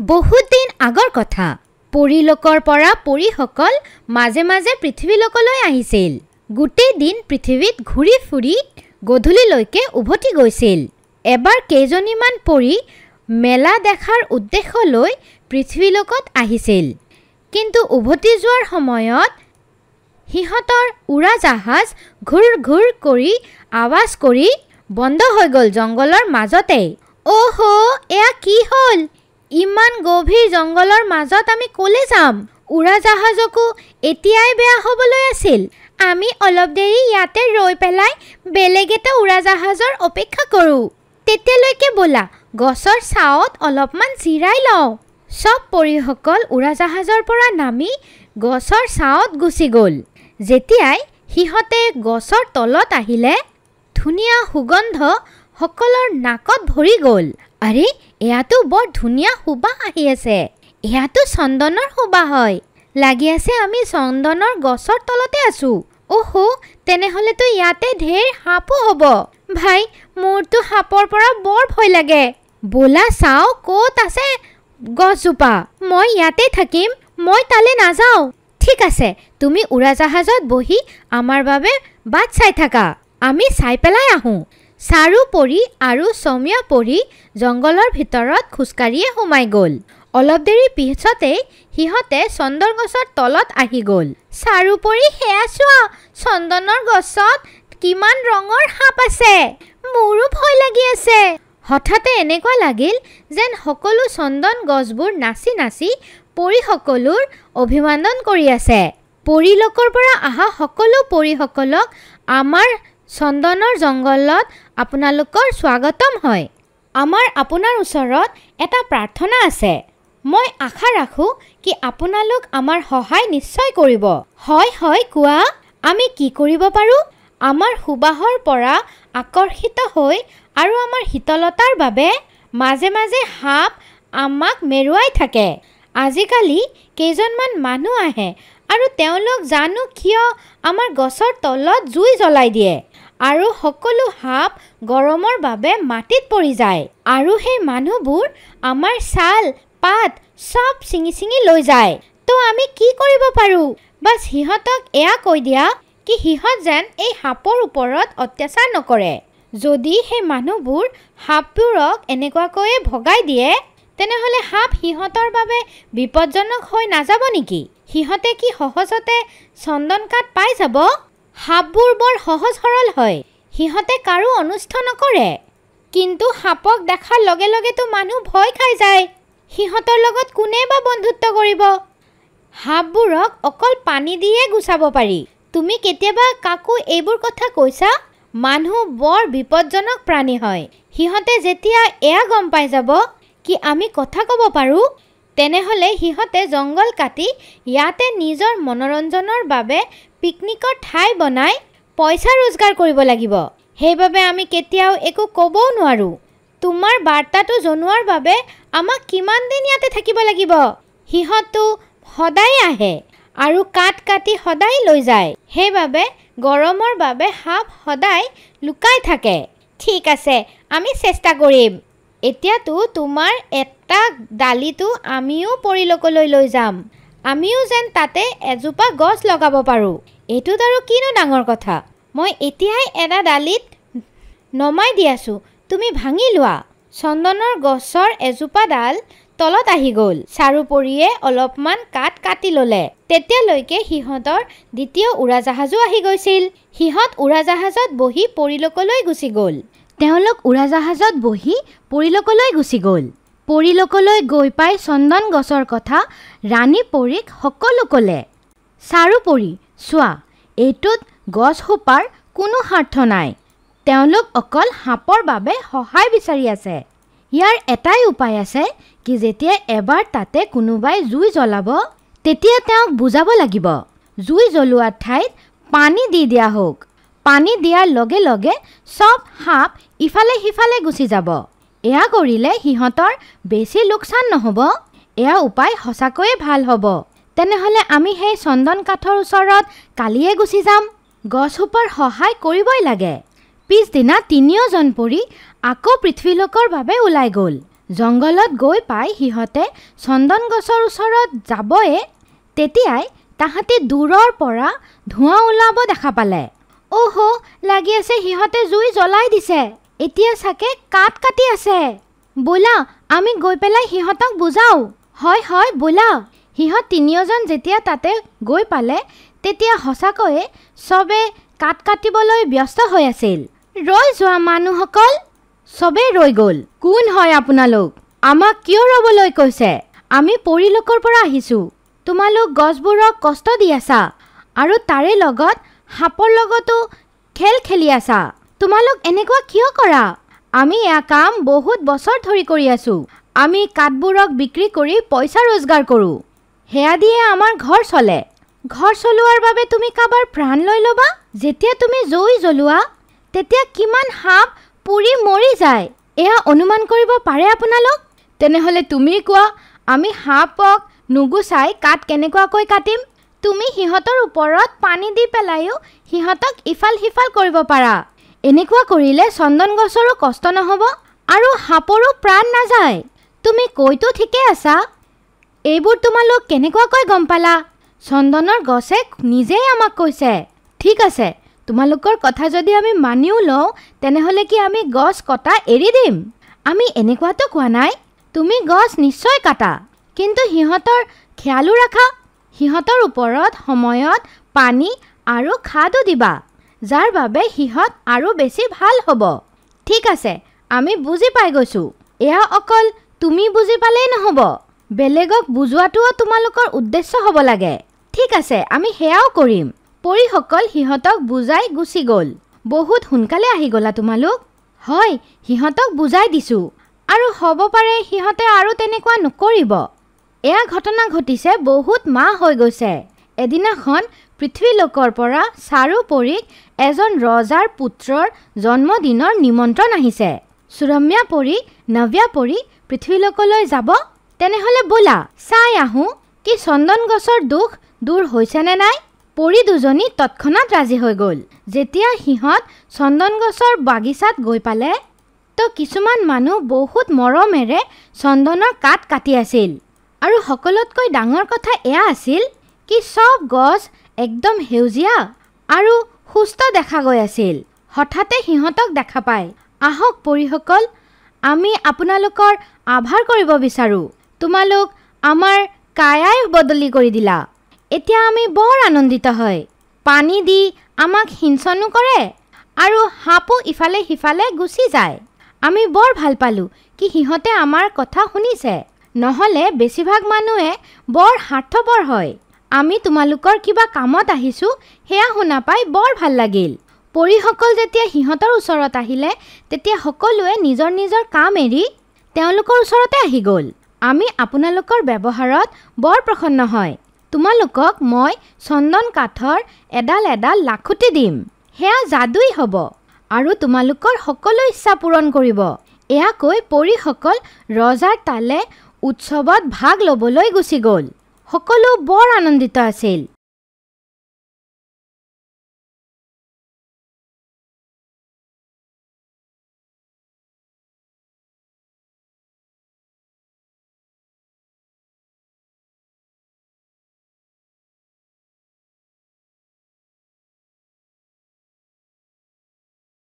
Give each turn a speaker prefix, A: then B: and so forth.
A: বহুত দিন আগৰ কথা। পৰিলোকৰ পৰা পৰিসকল মাজে মাজে পৃথিৱীলোকলৈ আহিছিল। গোটেই দিন পৃথিৱীত ঘূৰি ফুৰি গধূলিলৈকে উভতি গৈছিল। এবাৰ কেইজনীমান পৰি মেলা দেখাৰ উদ্দেশ্য লৈ পৃথিৱীলোকত আহিছিল। কিন্তু উভতি যোৱাৰ সময়ত সিহঁতৰ উৰাজাহাজ ঘূৰ ঘূৰ কৰি আৱাজ কৰি বন্ধ হৈ গ'ল জংগলৰ মাজতে। অহ, এয়া কি হ'ল? ইমান গভীৰ জংগলৰ মাজত আমি ক'লে যাম? উৰাজাহাজকো এতিয়াই বেয়া হ'বলৈ আছিল। আমি অলপ দেৰি ইয়াতে ৰৈ পেলাই বেলেগ এটা উৰাজাহাজৰ অপেক্ষা কৰোঁ। তেতিয়ালৈকে ব'লা গছৰ ছাঁত অলপমান জিৰাই লওঁ। চব পৰিসকল উৰাজাহাজৰ পৰা নামি গছৰ ছাঁত গুচি গ'ল। যেতিয়াই সিহঁতে গছৰ তলত আহিলে ধুনীয়া সুগন্ধ সকলৰ নাকত ভৰি গ'ল। আৰে, এয়াতো বৰ ধুনীয়া সুবাস আহি আছে। এয়াতো চন্দনৰ সুবাস হয়। লাগি আছে আমি চন্দনৰ গছৰ তলতে আছো। অহ, তেনেহ'লেতো ইয়াতে ঢেৰ সাপো হ'ব। ভাই, মোৰতো সাপৰ পৰা বৰ ভয় লাগে। ব'লা চাওঁ ক'ত আছে গছজোপা। মই ইয়াতে থাকিম, মই তালে নাযাওঁ। ঠিক আছে, তুমি উৰাজাহাজত বহি আমাৰ বাবে বাট চাই থাকা, আমি চাই পেলাই আহোঁ। চাৰু পৰি আৰু চমীয়া পৰি জংগলৰ ভিতৰত খোজকাঢ়িয়ে সোমাই গ'ল। অলপ দেৰি পিছতে সিহঁতে চন্দন গছৰ তলত আহি গ'ল। চাৰু পৰি, সেয়া চোৱা, চন্দনৰ গছত কিমান ৰঙৰ সাপ আছে। মোৰো ভয় লাগি আছে। হঠাতে এনেকুৱা লাগিল যেন সকলো চন্দন গছবোৰ নাচি নাচি পৰিসকলৰ অভিবাদন কৰি আছে। পৰিলোকৰ পৰা অহা সকলো পৰিসকলক আমাৰ চন্দনৰ জংগলত আপোনালোকৰ স্বাগতম হয়। আমাৰ আপোনাৰ ওচৰত এটা প্ৰাৰ্থনা আছে। মই আশা ৰাখোঁ কি আপোনালোক আমাৰ সহায় নিশ্চয় কৰিব। হয় হয়, কোৱা, আমি কি কৰিব পাৰোঁ? আমাৰ সুবাসৰ পৰা আকৰ্ষিত হৈ আৰু আমাৰ শীতলতাৰ বাবে মাজে মাজে সাপ আমাক মেৰুৱাই থাকে। আজিকালি কেইজনমান মানুহ আহে আৰু তেওঁলোক জানো কিয় আমাৰ গছৰ তলত জুই জ্বলাই দিয়ে আৰু সকলো সাপ গৰমৰ বাবে মাটিত পৰি যায়। আৰু সেই মানুহবোৰ আমাৰ ছাল পাত চব ছিঙি ছিঙি লৈ যায়। তো আমি কি কৰিব পাৰোঁ? বাছ সিহঁতক এয়া কৈ দিয়া কি সিহঁত যেন এই সাপৰ ওপৰত অত্যাচাৰ নকৰে। যদি সেই মানুহবোৰ সাপবোৰক এনেকুৱাকৈয়ে ভগাই দিয়ে তেনেহ'লে সাপ সিহঁতৰ বাবে বিপদজনক হৈ নাযাব নেকি? সিহঁতে কি সহজতে চন্দন কাঠ পাই যাব? সাপবোৰ বৰ সহজ সৰল হয়, সিহঁতে কাৰো অনিষ্ট নকৰে। কিন্তু সাপক দেখাৰ লগে লগেতো মানুহ ভয় খাই যায়। সিহঁতৰ লগত কোনে বা বন্ধুত্ব কৰিব? সাপবোৰক অকল পানী দিয়ে গুচাব পাৰি। তুমি কেতিয়াবা কাকো এইবোৰ কথা কৈছা? মানুহ বৰ বিপদজনক প্ৰাণী হয়। সিহঁতে যেতিয়া এয়া গম পাই যাব কি আমি কথা ক'ব পাৰোঁ তেনেহ'লে সিহঁতে জংঘল কাটি ইয়াতে নিজৰ মনোৰঞ্জনৰ বাবে পিকনিকৰ ঠাই বনাই পইচা ৰোজগাৰ কৰিব লাগিব। সেইবাবে আমি কেতিয়াও একো ক'বও নোৱাৰোঁ। তোমাৰ বাৰ্তাটো জনোৱাৰ বাবে আমাক কিমান দিন ইয়াতে থাকিব লাগিব? সিহঁতো সদায় আহে আৰু কাঠ কাটি সদায় লৈ যায়। সেইবাবে গৰমৰ বাবে সাপ সদায় লুকাই থাকে। ঠিক আছে, আমি চেষ্টা কৰিম। এতিয়াতো তোমাৰ এটা ডালিটো আমিও পৰিলোকলৈ লৈ যাম। আমিও যেন তাতে এজোপা গছ লগাব পাৰোঁ। এইটোত আৰু কিনো ডাঙৰ কথা। মই এতিয়াই এটা ডালিত নমাই দি আছোঁ, তুমি ভাঙি লোৱা। চন্দনৰ গছৰ এজোপা ডাল তলত আহি গ'ল। চাৰুপৰীয়ে অলপমান কাঠ কাটি ল'লে। তেতিয়ালৈকে সিহঁতৰ দ্বিতীয় উৰাজাহাজো আহি গৈছিল। সিহঁত উৰাজাহাজত বহি পৰিলোকলৈ গুচি গ'ল। তেওঁলোক উৰাজাহাজত বহি পৰিলোকলৈ গুচি গ'ল। পৰিলোকলৈ গৈ পাই চন্দন গছৰ কথা ৰাণী পৰীক সকলো ক'লে। চাৰুপৰী, চোৱা, এইটোত গছসোপাৰ কোনো স্বাৰ্থ নাই। তেওঁলোক অকল সাপৰ বাবে সহায় বিচাৰি আছে। ইয়াৰ এটাই উপায় আছে কি যেতিয়া এবাৰ তাতে কোনোবাই জুই জ্বলাব তেতিয়া তেওঁক বুজাব লাগিব জুই জ্বলোৱা ঠাইত পানী দি দিয়া হওক। পানী দিয়াৰ লগে লগে চব সাপ ইফালে সিফালে গুচি যাব। এয়া কৰিলে সিহঁতৰ বেছি লোকচান নহ'ব। এয়া উপায় সঁচাকৈয়ে ভাল হ'ব। তেনেহ'লে আমি সেই চন্দন কাঠৰ ওচৰত কালিয়ে গুচি যাম। গছসোপাৰ সহায় কৰিবই লাগে। পিছদিনা তিনিওজন পৰি আকৌ পৃথিৱীলোকৰ বাবে ওলাই গ'ল। জংগলত গৈ পাই সিহঁতে চন্দন গছৰ ওচৰত যাবয়ে তেতিয়াই তাহাঁতি দূৰৰ পৰা ধোঁৱা ওলাব দেখা পালে। ওহো, লাগি আছে সিহঁতে জুই জ্বলাই দিছে। এতিয়া চাগে কাঠ কাটি আছে। বোলা আমি গৈ পেলাই সিহঁতক বুজাও। হয় হয় বোলা। সিহঁত তিনিওজন যেতিয়া তাতে গৈ পালে তেতিয়া সঁচাকৈয়ে চবে কাঠ কাটিবলৈ ব্যস্ত হৈ আছিল। ৰৈ যোৱা মানুহসকল, চবে ৰৈ গ'ল। কোন হয় আপোনালোক? আমাক কিয় ৰ'বলৈ কৈছে? আমি পৰিলোকৰ পৰা আহিছোঁ। তোমালোক গছবোৰক কষ্ট দি আছা আৰু তাৰে লগত সাপৰ লগতো খেল খেলি আছা। তোমালোক এনেকুৱা কিয় কৰা? আমি এয়া কাম বহুত বছৰ ধৰি কৰি আছোঁ। আমি কাঠবোৰক বিক্ৰী কৰি পইচা ৰোজগাৰ কৰোঁ। সেয়া দিয়ে আমাৰ ঘৰ চলে। ঘৰ চলোৱাৰ বাবে তুমি কাবাৰ প্ৰাণ লৈ ল'বা? যেতিয়া তুমি জুই জ্বলোৱা তেতিয়া কিমান সাপ পুৰি মৰি যায় এয়া অনুমান কৰিব পাৰে আপোনালোক? তেনেহ'লে তুমি কোৱা, আমি সাপক নুগুচাই কাঠ কেনেকুৱাকৈ কাটিম? তুমি সিহঁতৰ ওপৰত পানী দি পেলাইও সিহঁতক ইফাল সিফাল কৰিব পাৰা। এনেকুৱা কৰিলে চন্দন গছৰো কষ্ট নহ'ব আৰু সাপৰো প্ৰাণ নাযায়। তুমি কৈতো ঠিকে আছা। এইবোৰ তোমালোক কেনেকুৱাকৈ গম পালা? চন্দনৰ গছে নিজেই আমাক কৈছে। ঠিক আছে, তোমালোকৰ কথা যদি আমি মানিও লওঁ তেনেহ'লে কি আমি গছ কটা এৰি দিম? আমি এনেকুৱাতো কোৱা নাই। তুমি গছ নিশ্চয় কাটা, কিন্তু সিহঁতৰ খেয়ালো ৰাখা। সিহঁতৰ ওপৰত সময়ত পানী আৰু খাদো দিবা, যাৰ বাবে সিহঁত আৰু বেছি ভাল হ'ব। ঠিক আছে, আমি বুজি পাই গৈছোঁ। এয়া অকল তুমি বুজি পালেই নহ'ব, বেলেগক বুজোৱাটোও তোমালোকৰ উদ্দেশ্য হ'ব লাগে। ঠিক আছে, আমি সেয়াও কৰিম। পৰিসকল সিহঁতক বুজাই গুচি গ'ল। বহুত সোনকালে আহি গ'লা তোমালোক। হয়, সিহঁতক বুজাই দিছোঁ আৰু হ'ব পাৰে সিহঁতে আৰু তেনেকুৱা নকৰিব। এয়া ঘটনা ঘটিছে বহুত মাহ হৈ গৈছে। এদিনাখন পৃথ্বীলোকৰ পৰা চাৰু পৰীক এজন ৰজাৰ পুত্ৰৰ জন্মদিনৰ নিমন্ত্ৰণ আহিছে। সুৰম্যা পৰী, নব্যা পৰী পৃথ্বীলোকলৈ যাব। তেনেহ'লে বোলা চাই আহোঁ কি চন্দন গছৰ দুখ দূৰ হৈছেনে নাই। পৰী দুজনী তৎক্ষণাত ৰাজি হৈ গ'ল। যেতিয়া সিহঁত চন্দন গছৰ বাগিচাত গৈ পালে তো কিছুমান মানুহ বহুত মৰমেৰে চন্দনৰ কাঠ কাটি আছিল। আৰু সকলোতকৈ ডাঙৰ কথা এয়া আছিল কি চব গছ একদম সেউজীয়া আৰু সুস্থ দেখা গৈ আছিল। হঠাতে সিহঁতক দেখা পায়। আহক পৰীসকল, আমি আপোনালোকৰ আভাৰ কৰিব বিচাৰোঁ। তোমালোক আমাৰ কায়াই বদলি কৰি দিলা। এতিয়া আমি বৰ আনন্দিত হয়। পানী দি আমাক সিঞ্চনো কৰে আৰু সাপো ইফালে সিফালে গুচি যায়। আমি বৰ ভাল পালোঁ কি সিহঁতে আমাৰ কথা শুনিছে। নহ'লে বেছিভাগ মানুহে বৰ স্বাৰ্থপৰ হয়। আমি তোমালোকৰ কিবা কামত আহিছোঁ সেয়া শুনা পাই বৰ ভাল লাগিল। পৰীসকল যেতিয়া সিহঁতৰ ওচৰত আহিলে তেতিয়া সকলোৱে নিজৰ নিজৰ কাম এৰি তেওঁলোকৰ ওচৰতে আহি গ'ল। আমি আপোনালোকৰ ব্যৱহাৰত বৰ প্ৰসন্ন হয়। তোমালোকক মই চন্দন কাঠৰ এডাল এডাল লাখুটি দিম। সেয়া যাদুই হ'ব আৰু তোমালোকৰ সকলো ইচ্ছা পূৰণ কৰিব। এয়া কৈ পৰীসকল ৰজাৰ তালে উৎসৱত ভাগ ল'বলৈ গুচি গ'ল। সকলো বৰ আনন্দিত আছিল।